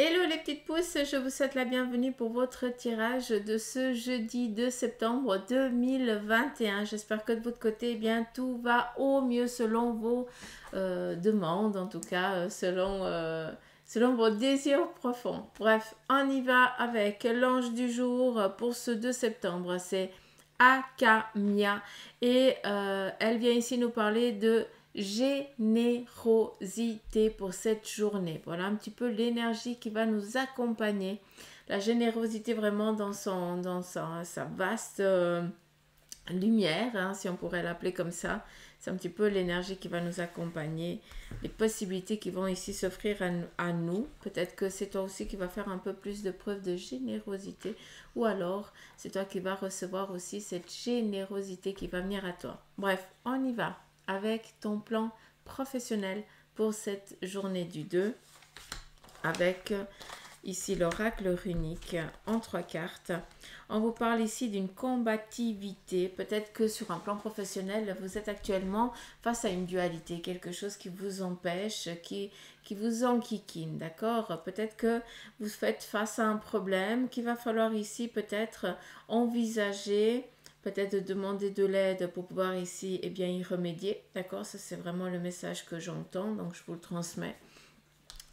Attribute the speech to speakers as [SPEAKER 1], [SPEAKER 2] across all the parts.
[SPEAKER 1] Hello les petites pousses, je vous souhaite la bienvenue pour votre tirage de ce jeudi 2 septembre 2021. J'espère que de votre côté, eh bien, tout va au mieux selon vos demandes, en tout cas selon vos désirs profonds. Bref, on y va avec l'ange du jour pour ce 2 septembre. C'est Akamia et elle vient ici nous parler de générosité pour cette journée. Voilà un petit peu l'énergie qui va nous accompagner. La générosité vraiment dans sa vaste lumière, hein, si on pourrait l'appeler comme ça. C'est un petit peu l'énergie qui va nous accompagner, les possibilités qui vont ici s'offrir à nous. Peut-être que c'est toi aussi qui vas faire un peu plus de preuve de générosité, ou alors c'est toi qui vas recevoir aussi cette générosité qui va venir à toi. Bref, on y va avec ton plan professionnel pour cette journée du 2, avec ici l'oracle runique en 3 cartes. On vous parle ici d'une combativité. Peut-être que sur un plan professionnel, vous êtes actuellement face à une dualité, quelque chose qui vous empêche, qui vous enquiquine, d'accord? Peut-être que vous faites face à un problème qu'il va falloir ici peut-être envisager, peut-être de demander de l'aide pour pouvoir ici eh bien, y remédier, d'accord? Ça c'est vraiment le message que j'entends, donc je vous le transmets.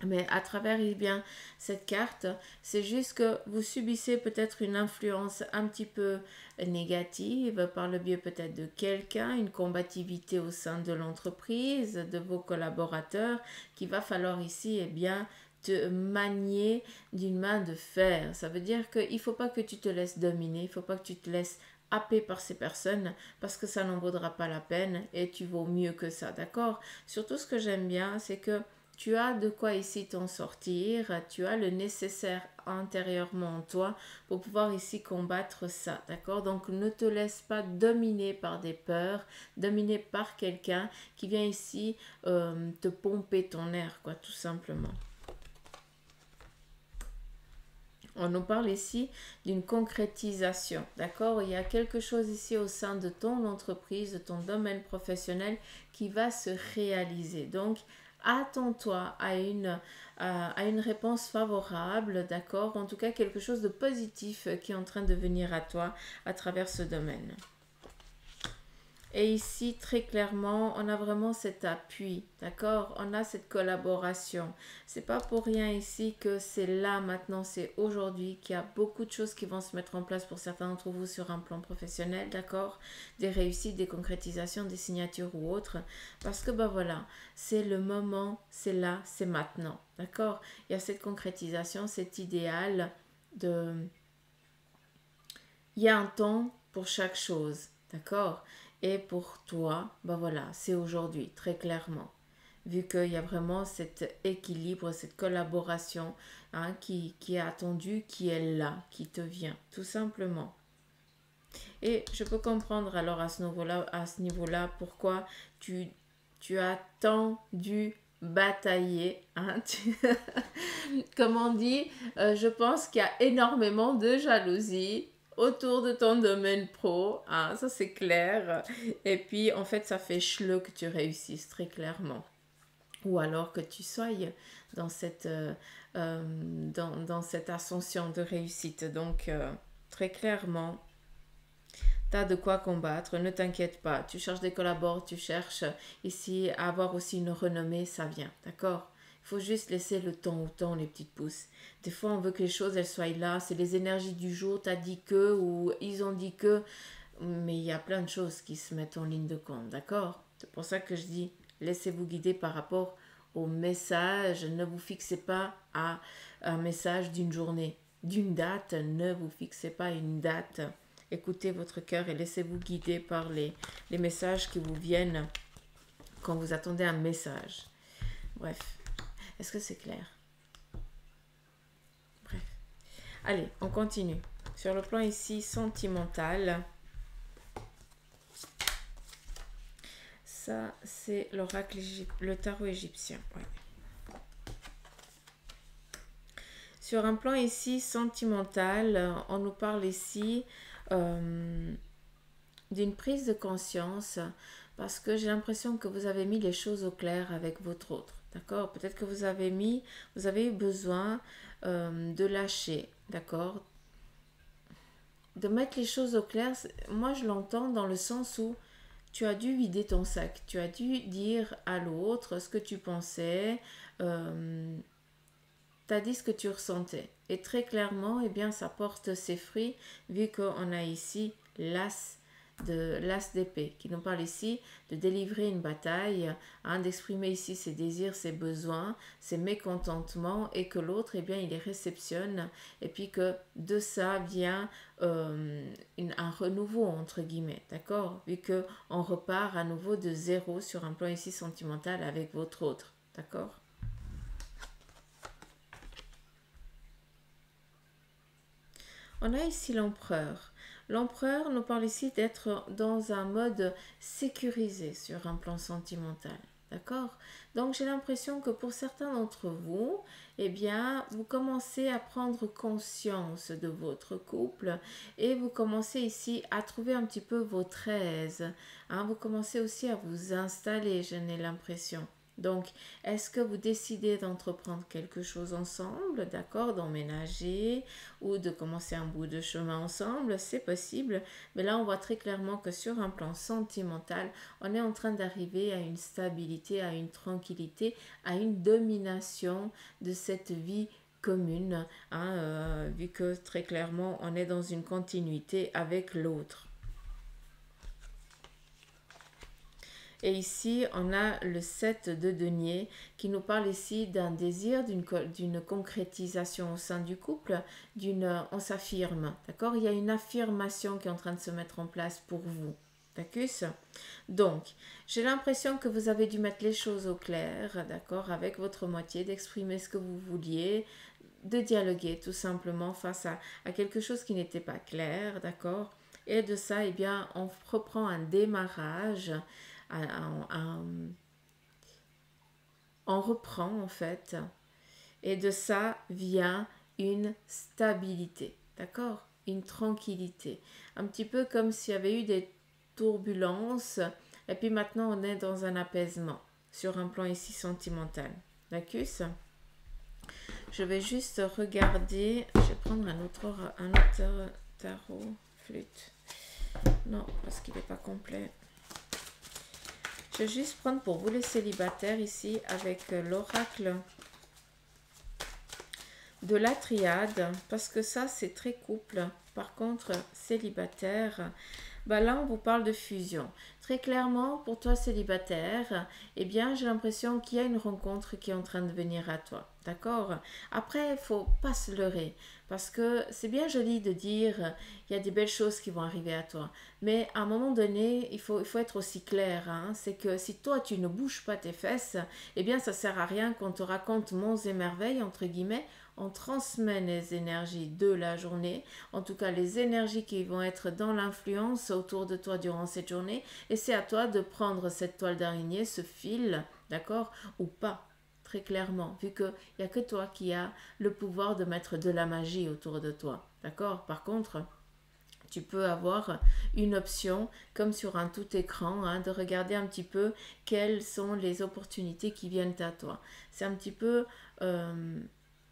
[SPEAKER 1] Mais à travers eh bien, cette carte, c'est juste que vous subissez peut-être une influence un petit peu négative par le biais peut-être de quelqu'un, une combativité au sein de l'entreprise, de vos collaborateurs, qu'il va falloir ici eh bien, te manier d'une main de fer. Ça veut dire qu'il ne faut pas que tu te laisses dominer, il ne faut pas que tu te laisses happer par ces personnes parce que ça n'en vaudra pas la peine et tu vaux mieux que ça, d'accord? Surtout ce que j'aime bien, c'est que tu as de quoi ici t'en sortir, tu as le nécessaire intérieurement en toi pour pouvoir ici combattre ça, d'accord? Donc ne te laisse pas dominer par des peurs, dominer par quelqu'un qui vient ici te pomper ton air, quoi, tout simplement. On nous parle ici d'une concrétisation, d'accord? Il y a quelque chose ici au sein de ton entreprise, de ton domaine professionnel qui va se réaliser. Donc, attends-toi à une réponse favorable, d'accord? En tout cas, quelque chose de positif qui est en train de venir à toi à travers ce domaine. Et ici, très clairement, on a vraiment cet appui, d'accord? On a cette collaboration. C'est pas pour rien ici que c'est là, maintenant, c'est aujourd'hui qu'il y a beaucoup de choses qui vont se mettre en place pour certains d'entre vous sur un plan professionnel, d'accord? Des réussites, des concrétisations, des signatures ou autres. Parce que, ben voilà, c'est le moment, c'est là, c'est maintenant, d'accord? Il y a cette concrétisation, cet idéal de... Il y a un temps pour chaque chose, d'accord? Et pour toi, ben voilà, c'est aujourd'hui, très clairement. Vu qu'il y a vraiment cet équilibre, cette collaboration hein, qui est attendue, qui est là, qui te vient, tout simplement. Et je peux comprendre alors à ce niveau-là pourquoi tu as tant dû batailler. Hein, comme on dit, je pense qu'il y a énormément de jalousie autour de ton domaine pro, hein, ça c'est clair. Et puis en fait ça fait chleu que tu réussisses très clairement. Ou alors que tu sois dans cette ascension de réussite. Donc très clairement, tu as de quoi combattre, ne t'inquiète pas. Tu cherches des collaborateurs, tu cherches ici à avoir aussi une renommée, ça vient, d'accord? Il faut juste laisser le temps au temps, les petites pousses. Des fois, on veut que les choses, elles soient là. C'est les énergies du jour, t'as dit que, ou ils ont dit que. Mais il y a plein de choses qui se mettent en ligne de compte, d'accord? C'est pour ça que je dis, laissez-vous guider par rapport au message. Ne vous fixez pas à un message d'une journée, d'une date. Ne vous fixez pas une date. Écoutez votre cœur et laissez-vous guider par les messages qui vous viennent quand vous attendez un message. Bref, est-ce que c'est clair? Bref. Allez, on continue. Sur le plan ici sentimental, ça c'est l'oracle, le tarot égyptien. Ouais. Sur un plan ici sentimental, on nous parle ici d'une prise de conscience parce que j'ai l'impression que vous avez mis les choses au clair avec votre autre, d'accord? Peut-être que vous avez eu besoin de lâcher, d'accord? De mettre les choses au clair. Moi, je l'entends dans le sens où tu as dû vider ton sac, tu as dû dire à l'autre ce que tu pensais, euh, tu as dit ce que tu ressentais. Et très clairement, eh bien, ça porte ses fruits, vu qu'on a ici l'as d'épée, qui nous parle ici de délivrer une bataille, hein, d'exprimer ici ses désirs, ses besoins, ses mécontentements, et que l'autre, eh bien, il les réceptionne, et puis que de ça vient un renouveau, entre guillemets, d'accord? Vu qu'on repart à nouveau de zéro sur un plan ici sentimental avec votre autre, d'accord? On a ici l'empereur. L'empereur nous parle ici d'être dans un mode sécurisé sur un plan sentimental. D'accord? Donc j'ai l'impression que pour certains d'entre vous, eh bien, vous commencez à prendre conscience de votre couple et vous commencez ici à trouver un petit peu votre aise. Hein, vous commencez aussi à vous installer, je n'ai l'impression. Donc, est-ce que vous décidez d'entreprendre quelque chose ensemble, d'accord, d'emménager ou de commencer un bout de chemin ensemble? C'est possible, mais là, on voit très clairement que sur un plan sentimental, on est en train d'arriver à une stabilité, à une tranquillité, à une domination de cette vie commune, hein, vu que très clairement, on est dans une continuité avec l'autre. Et ici, on a le 7 de denier qui nous parle ici d'un désir, d'une concrétisation au sein du couple, on s'affirme, d'accord? Il y a une affirmation qui est en train de se mettre en place pour vous, d'accord? Donc, j'ai l'impression que vous avez dû mettre les choses au clair, d'accord, avec votre moitié, d'exprimer ce que vous vouliez, de dialoguer tout simplement face à quelque chose qui n'était pas clair, d'accord? Et de ça, eh bien, on reprend un démarrage, on reprend en fait, et de ça vient une stabilité, d'accord? Une tranquillité. Un petit peu comme s'il y avait eu des turbulences, et puis maintenant on est dans un apaisement, sur un plan ici sentimental. D'accord? Je vais juste regarder, je vais prendre un autre tarot, flûte. Non, parce qu'il n'est pas complet. Je vais juste prendre pour vous les célibataires ici avec l'oracle de la triade, parce que ça c'est très couple. Par contre, célibataire, bah là on vous parle de fusion. Très clairement, pour toi célibataire, eh bien j'ai l'impression qu'il y a une rencontre qui est en train de venir à toi. D'accord? Après, il faut pas se leurrer, parce que c'est bien joli de dire il y a des belles choses qui vont arriver à toi. Mais à un moment donné, il faut être aussi clair. Hein, c'est que si toi tu ne bouges pas tes fesses, eh bien ça sert à rien qu'on te raconte monts et merveilles, entre guillemets. On transmet les énergies de la journée, en tout cas les énergies qui vont être dans l'influence autour de toi durant cette journée, et c'est à toi de prendre cette toile d'araignée, ce fil, d'accord, ou pas, très clairement, vu qu'il n'y a que toi qui as le pouvoir de mettre de la magie autour de toi, d'accord. Par contre, tu peux avoir une option, comme sur un tout écran, hein, de regarder un petit peu quelles sont les opportunités qui viennent à toi. C'est un petit peu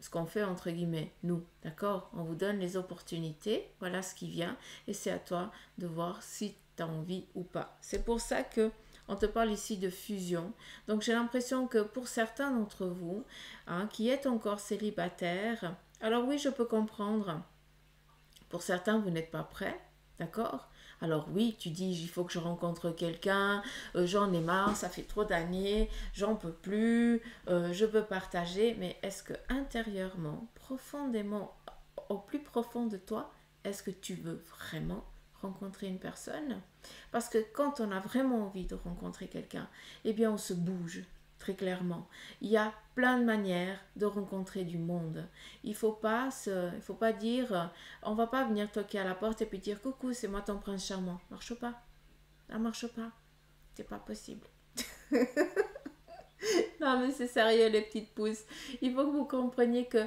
[SPEAKER 1] ce qu'on fait entre guillemets, nous, d'accord? On vous donne les opportunités, voilà ce qui vient, et c'est à toi de voir si tu as envie ou pas. C'est pour ça que on te parle ici de fusion. Donc j'ai l'impression que pour certains d'entre vous, hein, qui êtes encore célibataires, alors oui, je peux comprendre. Pour certains, vous n'êtes pas prêts, d'accord? Alors oui, tu dis, il faut que je rencontre quelqu'un, j'en ai marre, ça fait trop d'années, j'en peux plus, je veux partager, mais est-ce que intérieurement, profondément, au plus profond de toi, est-ce que tu veux vraiment rencontrer une personne? Parce que quand on a vraiment envie de rencontrer quelqu'un, eh bien on se bouge, très clairement. Il y a plein de manières de rencontrer du monde. Il faut pas dire, on va pas venir toquer à la porte et puis dire coucou, c'est moi ton prince charmant. Marche pas, ça marche pas, c'est pas possible. Non mais c'est sérieux les petites pousses. Il faut que vous compreniez que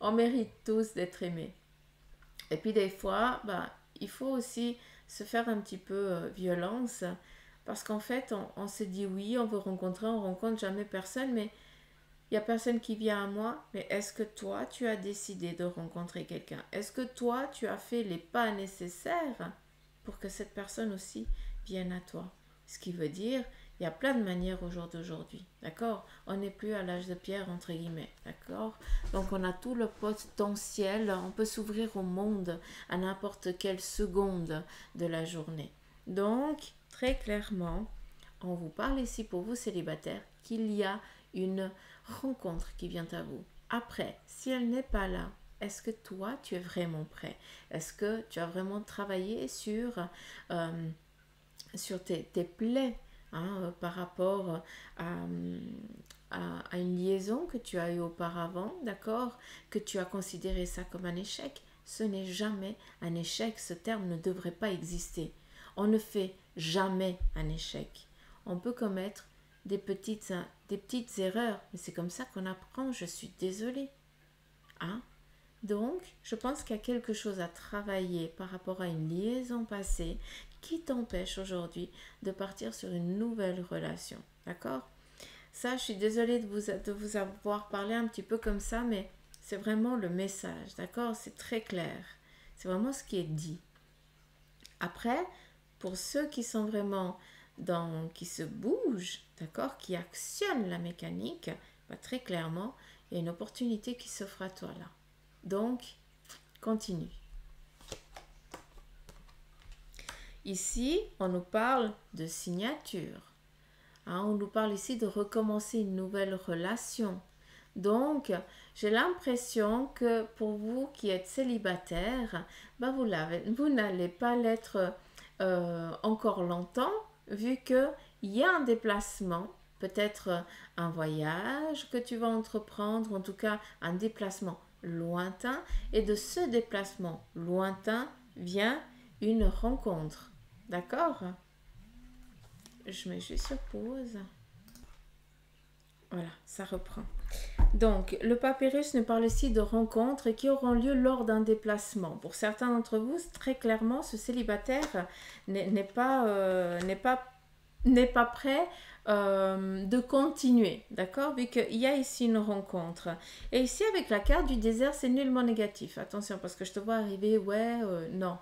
[SPEAKER 1] on mérite tous d'être aimés. Et puis des fois, bah, il faut aussi se faire un petit peu violence parce qu'en fait, on se dit oui, on veut rencontrer, on rencontre jamais personne, mais il n'y a personne qui vient à moi, mais est-ce que toi, tu as décidé de rencontrer quelqu'un? Est-ce que toi, tu as fait les pas nécessaires pour que cette personne aussi vienne à toi? Ce qui veut dire, il y a plein de manières au jour d'aujourd'hui, d'accord? On n'est plus à l'âge de pierre, entre guillemets, d'accord? Donc on a tout le potentiel, on peut s'ouvrir au monde à n'importe quelle seconde de la journée. Donc, très clairement, on vous parle ici pour vous célibataires qu'il y a une rencontre qui vient à vous. Après, si elle n'est pas là, est-ce que toi, tu es vraiment prêt? Est-ce que tu as vraiment travaillé sur tes plaies par rapport à une liaison que tu as eue auparavant, d'accord? Que tu as considéré ça comme un échec? Ce n'est jamais un échec, ce terme ne devrait pas exister. On ne fait jamais un échec. On peut commettre des petites erreurs, mais c'est comme ça qu'on apprend, je suis désolée. Hein? Donc, je pense qu'il y a quelque chose à travailler par rapport à une liaison passée qui t'empêche aujourd'hui de partir sur une nouvelle relation. D'accord? Ça, je suis désolée de vous avoir parlé un petit peu comme ça, mais c'est vraiment le message. D'accord? C'est très clair. C'est vraiment ce qui est dit. Après, pour ceux qui sont vraiment qui se bougent, d'accord, qui actionnent la mécanique, bah, très clairement, il y a une opportunité qui s'offre à toi là. Donc, continue. Ici, on nous parle de signature. On nous parle ici de recommencer une nouvelle relation. Donc, j'ai l'impression que pour vous qui êtes célibataire, bah vous n'allez pas l'être encore longtemps, vu qu'il y a un déplacement, peut-être un voyage que tu vas entreprendre, en tout cas un déplacement lointain, et de ce déplacement lointain vient une rencontre. D'accord? Je mets juste sur pause. Voilà, ça reprend. Donc, le papyrus nous parle ici de rencontres qui auront lieu lors d'un déplacement. Pour certains d'entre vous, très clairement, ce célibataire n'est pas prêt de continuer, d'accord? Vu qu'il y a ici une rencontre. Et ici, avec la carte du désert, c'est nullement négatif. Attention, parce que je te vois arriver, non,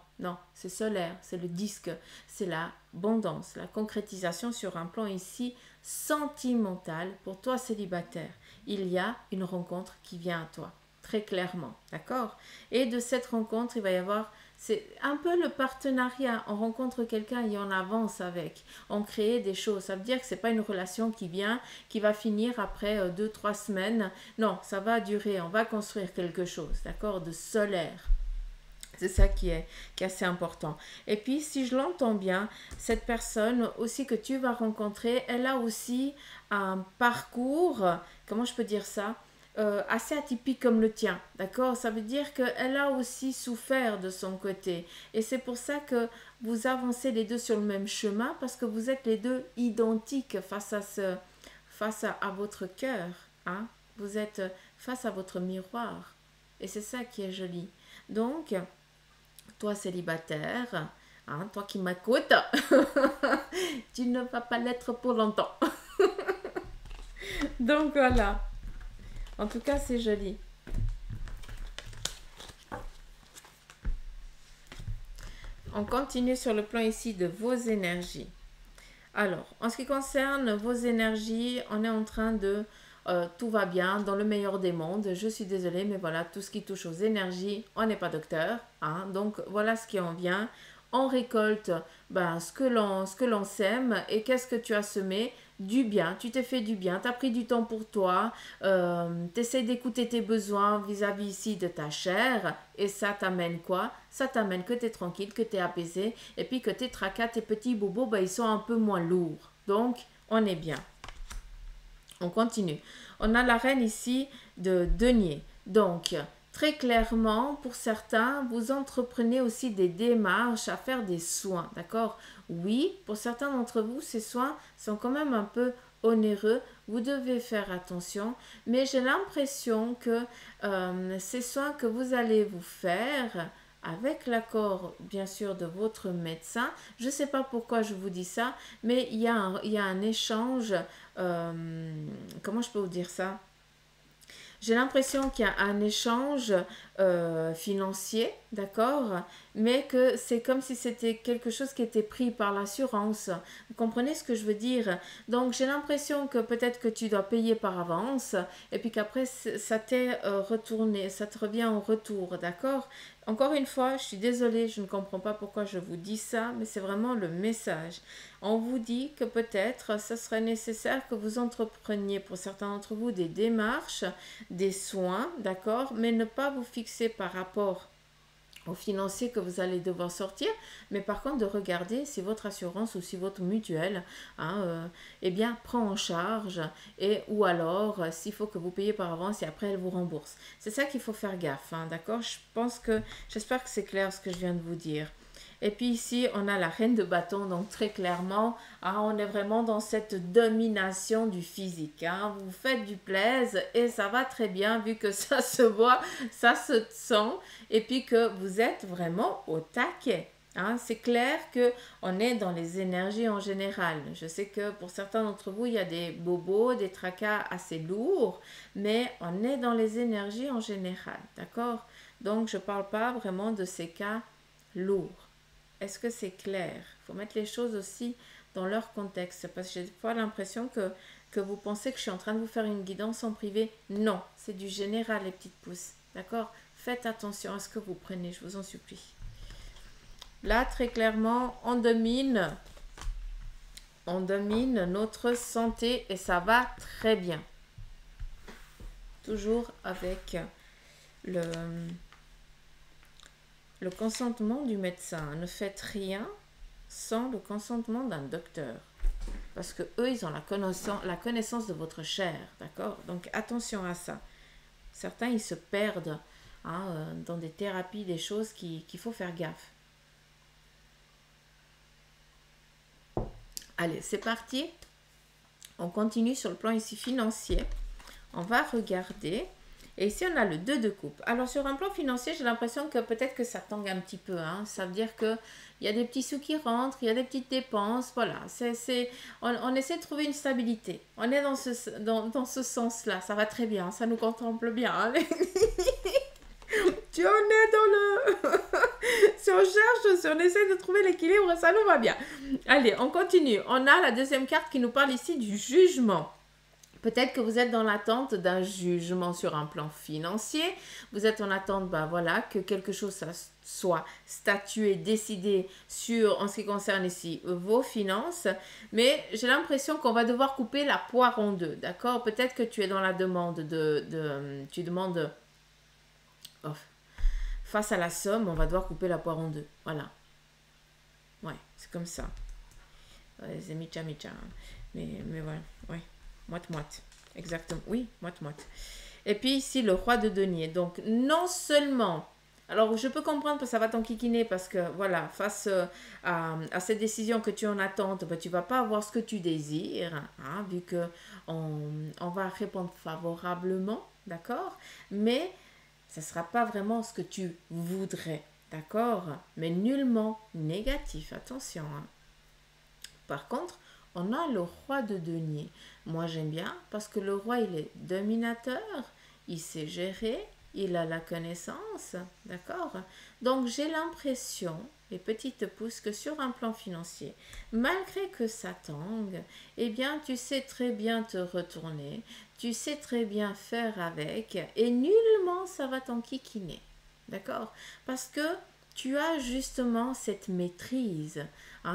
[SPEAKER 1] c'est solaire, c'est le disque, c'est l'abondance, la concrétisation sur un plan ici sentimental pour toi célibataire. Il y a une rencontre qui vient à toi, très clairement, d'accord? Et de cette rencontre, il va y avoir, c'est un peu le partenariat. On rencontre quelqu'un et on avance avec. On crée des choses. Ça veut dire que ce n'est pas une relation qui va finir après 2-3 semaines. Non, ça va durer. On va construire quelque chose, d'accord? De solaire. C'est ça qui est assez important. Et puis, si je l'entends bien, cette personne aussi que tu vas rencontrer, elle a aussi un parcours, comment je peux dire ça, assez atypique comme le tien, d'accord? Ça veut dire qu'elle a aussi souffert de son côté. Et c'est pour ça que vous avancez les deux sur le même chemin, parce que vous êtes les deux identiques face à votre cœur. Hein? Vous êtes face à votre miroir. Et c'est ça qui est joli. Donc, toi célibataire, toi qui m'écoutes, tu ne vas pas l'être pour longtemps. Donc voilà. En tout cas, c'est joli. On continue sur le plan ici de vos énergies. Alors, en ce qui concerne vos énergies, on est en train de... tout va bien, dans le meilleur des mondes. Je suis désolée, mais voilà, tout ce qui touche aux énergies, on n'est pas docteur. Donc, voilà ce qui en vient. On récolte ce que l'on sème. Et qu'est-ce que tu as semé? Du bien. Tu t'es fait du bien. Tu as pris du temps pour toi. Tu essaies d'écouter tes besoins vis-à-vis ici de ta chair. Et ça t'amène quoi? Ça t'amène que tu es tranquille, que tu es apaisé. Et puis que tes tracas, tes petits bobos, ils sont un peu moins lourds. Donc, on est bien. On continue. On a la reine ici de denier. Donc, très clairement, pour certains, vous entreprenez aussi des démarches à faire des soins, d'accord? Oui, pour certains d'entre vous, ces soins sont quand même un peu onéreux. Vous devez faire attention. Mais j'ai l'impression que ces soins que vous allez vous faire, avec l'accord, bien sûr, de votre médecin, je ne sais pas pourquoi je vous dis ça, mais il y a un échange, comment je peux vous dire ça? J'ai l'impression qu'il y a un échange financier, d'accord, mais que c'est comme si c'était quelque chose qui était pris par l'assurance. Vous comprenez ce que je veux dire? Donc j'ai l'impression que peut-être que tu dois payer par avance et puis qu'après ça t'est retourné, ça te revient en retour, d'accord? Encore une fois, je suis désolée, je ne comprends pas pourquoi je vous dis ça, mais c'est vraiment le message. On vous dit que peut-être ce serait nécessaire que vous entrepreniez pour certains d'entre vous des démarches, des soins, d'accord, mais ne pas vous fixer par rapport au financier que vous allez devoir sortir, mais par contre de regarder si votre assurance ou si votre mutuelle eh bien, prend en charge et ou alors s'il faut que vous payez par avance et après elle vous rembourse. C'est ça qu'il faut faire gaffe, hein, d'accord? J'espère que c'est clair ce que je viens de vous dire. Et puis ici, on a la reine de bâton, donc très clairement, on est vraiment dans cette domination du physique. Hein. Vous faites du plaisir et ça va très bien vu que ça se voit, ça se sent et puis que vous êtes vraiment au taquet. Hein, c'est clair que on est dans les énergies en général. Je sais que pour certains d'entre vous, il y a des bobos, des tracas assez lourds, mais on est dans les énergies en général, d'accord? Donc, je ne parle pas vraiment de ces cas lourds. Est-ce que c'est clair? Il faut mettre les choses aussi dans leur contexte, parce que j'ai des fois l'impression que vous pensez que je suis en train de vous faire une guidance en privé. Non, c'est du général, les petites pousses. D'accord? Faites attention à ce que vous prenez, je vous en supplie. Là, très clairement, on domine notre santé et ça va très bien. Toujours avec le consentement du médecin. Ne faites rien sans le consentement d'un docteur. Parce que eux, ils ont la connaissance de votre chair. D'accord? Donc, attention à ça. Certains, ils se perdent dans des thérapies, des choses qu'il faut faire gaffe. Allez, c'est parti. On continue sur le plan ici financier. On va regarder. Et ici, on a le 2 de coupe. Alors, sur un plan financier, j'ai l'impression que peut-être que ça tangue un petit peu. Hein. Ça veut dire qu'il y a des petits sous qui rentrent, il y a des petites dépenses. Voilà, on essaie de trouver une stabilité. On est dans ce sens-là. Ça va très bien. Ça nous contemple bien. Hein. Tu en es dans le... si on cherche, si on essaie de trouver l'équilibre, ça nous va bien. Allez, on continue. On a la deuxième carte qui nous parle ici du jugement. Peut-être que vous êtes dans l'attente d'un jugement sur un plan financier. Vous êtes en attente, voilà, que quelque chose soit statué, décidé en ce qui concerne ici vos finances. Mais j'ai l'impression qu'on va devoir couper la poire en deux, d'accord? Peut-être que tu es dans la demande tu demandes... face à la somme, on va devoir couper la poire en deux. Voilà. Ouais, c'est comme ça. Ouais, c'est micha. Mais voilà, ouais. Moite. Exactement. Oui, moite. Et puis ici, le roi de denier. Donc, non seulement... Alors, je peux comprendre que ça va t'enquiquiner parce que, voilà, face à cette décision que tu es en attente, tu ne vas pas avoir ce que tu désires, hein, vu qu'on va répondre favorablement, d'accord? Mais ça ne sera pas vraiment ce que tu voudrais, d'accord? Mais nullement négatif, attention. Hein. Par contre, on a le roi de denier. Moi, j'aime bien parce que le roi, il est dominateur, il sait gérer, il a la connaissance, d'accord? Donc, j'ai l'impression, les petites pousses, que sur un plan financier, malgré que ça tangue, eh bien, tu sais très bien te retourner, tu sais très bien faire avec, et nullement ça va t'enquiquiner, d'accord? Parce que tu as justement cette maîtrise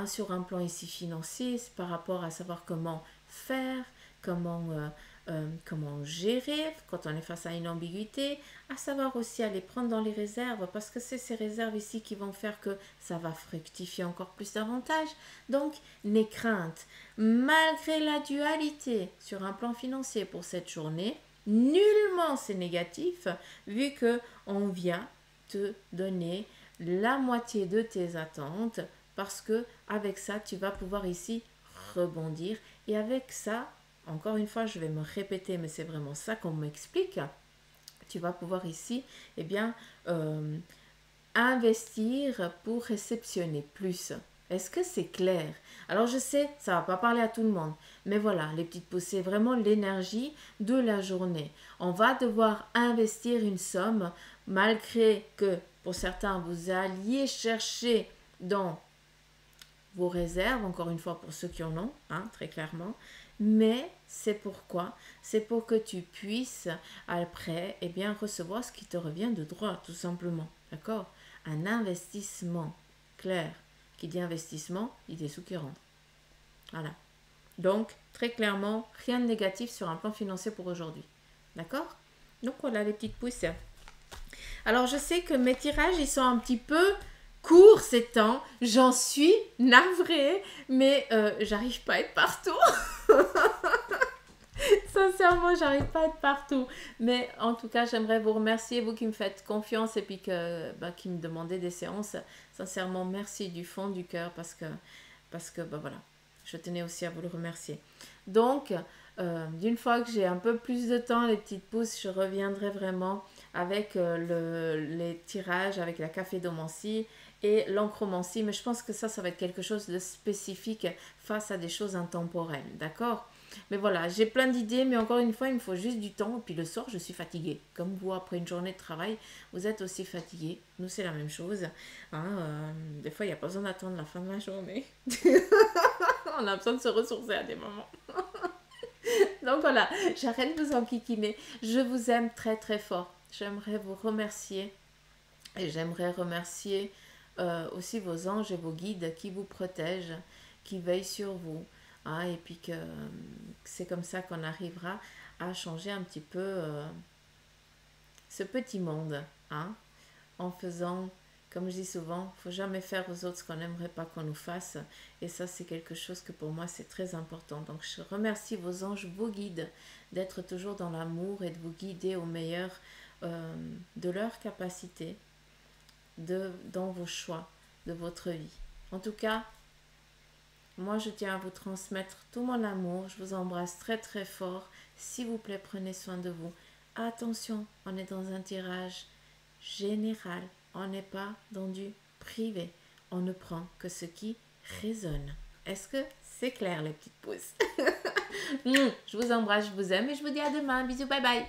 [SPEAKER 1] sur un plan ici financier, c'est par rapport à savoir comment faire, comment gérer quand on est face à une ambiguïté, à savoir aussi aller prendre dans les réserves parce que c'est ces réserves ici qui vont faire que ça va fructifier encore plus davantage. Donc, n'aie crainte. Malgré la dualité sur un plan financier pour cette journée, nullement c'est négatif vu que on vient te donner la moitié de tes attentes parce que avec ça tu vas pouvoir ici rebondir et avec ça, encore une fois je vais me répéter mais c'est vraiment ça qu'on m'explique, tu vas pouvoir ici investir pour réceptionner plus, Est-ce que c'est clair? Alors je sais, ça va pas parler à tout le monde, mais voilà, les petites pouces, c'est vraiment l'énergie de la journée. On va devoir investir une somme, malgré que pour certains, vous alliez chercher dans vos réserves, encore une fois pour ceux qui en ont, hein, très clairement. Mais c'est pourquoi? C'est pour que tu puisses après recevoir ce qui te revient de droit, tout simplement. D'accord? Un investissement clair. Qui dit investissement, dit des sous qui rentrent. Voilà. Donc, très clairement, rien de négatif sur un plan financier pour aujourd'hui. D'accord? Donc voilà les petites pousses. Alors je sais que mes tirages, ils sont un petit peu courts ces temps. J'en suis navrée, mais j'arrive pas à être partout. Sincèrement, j'arrive pas à être partout. Mais en tout cas, j'aimerais vous remercier, vous qui me faites confiance et puis qui me demandez des séances. Sincèrement, merci du fond du cœur parce que voilà, je tenais aussi à vous le remercier. Donc, d'une fois que j'ai un peu plus de temps, les petites pousses, je reviendrai vraiment avec les tirages, avec la cafédomancie et l'encromancie. Mais je pense que ça va être quelque chose de spécifique face à des choses intemporelles, d'accord? Mais voilà, j'ai plein d'idées, mais encore une fois, il me faut juste du temps. Et puis le soir, je suis fatiguée. Comme vous, après une journée de travail, vous êtes aussi fatigué. Nous, c'est la même chose. Hein, des fois, il n'y a pas besoin d'attendre la fin de la journée. On a besoin de se ressourcer à des moments. Donc voilà, j'arrête de vous enquiquiner. Je vous aime très très fort. J'aimerais vous remercier. Et j'aimerais remercier aussi vos anges et vos guides qui vous protègent, qui veillent sur vous. Hein, et puis que c'est comme ça qu'on arrivera à changer un petit peu ce petit monde. Hein, en faisant, comme je dis souvent, il ne faut jamais faire aux autres ce qu'on n'aimerait pas qu'on nous fasse. Et ça, c'est quelque chose que pour moi, c'est très important. Donc, je remercie vos anges, vos guides, d'être toujours dans l'amour et de vous guider au meilleur de leur capacité, dans vos choix de votre vie. En tout cas, moi, je tiens à vous transmettre tout mon amour. Je vous embrasse très très fort. S'il vous plaît, prenez soin de vous. Attention, on est dans un tirage général. On n'est pas dans du privé. On ne prend que ce qui résonne. Est-ce que c'est clair, les petites pouces? Je vous embrasse, je vous aime et je vous dis à demain. Bisous, bye bye.